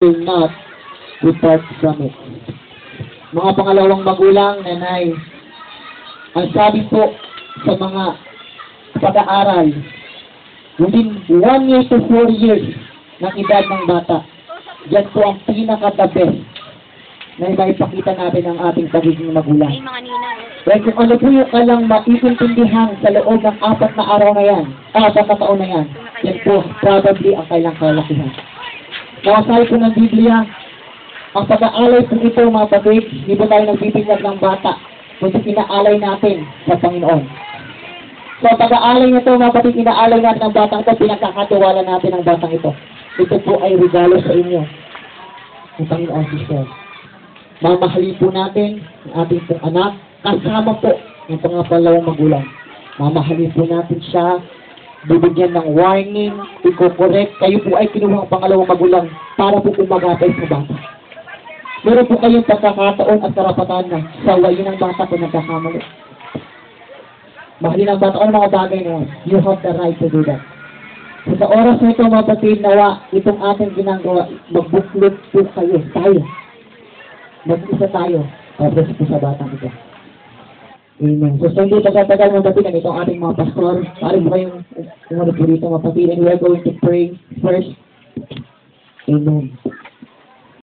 will not depart from it. Mga pangalawang magulang, nanay, ang sabi po sa mga pag-aaral, within 1 year to 4 years ng edad ng bata, yan po ang pinaka-the best na maipakita natin ang ating pagiging magulang. Ay, mga ninang. Dahil kung ano po yung kalang maiintindihan sa loob ng 4 na araw na yan, 4 na taon na yan, yan po probably ang kailang kalakihan. Nakasabi po ng Biblia, ang pag-aalay po ito, mga kapatid, hindi po tayo nagbibinyag ng bata, kundi inaalay natin sa Panginoon. So, pag-aalay nito, mga kapatid, inaalay natin ang batang ito, pinagkakatiwala natin ang batang ito. Ito po ay regalo sa inyo, ng Panginoon Sister. Mamahalin po natin ang ating pong anak, kasama po ng pangalawang magulang. Mamahalin po natin siya, bibigyan ng warning, i-correct, kayo po ay kinuha ang pangalawang magulang para po kumagapay sa bata. Meron po kayong pagkakataon at karapatan na sawayin ang bata kung nagkakamali. Mahalin ang bata, ano mga bagay na yan? You have the right to do that. So, sa oras na ito, mga kapatid, nawa, itong ating ginagawa, magbuklod po kayo, tayo. Mag-isa tayo, tapos po sa batang ito. Amen. So, hindi pagkatagal mga kapatid, itong ating mga pastor, pari mo kayong umunod po dito mga kapatid, and we are going to pray first. Amen.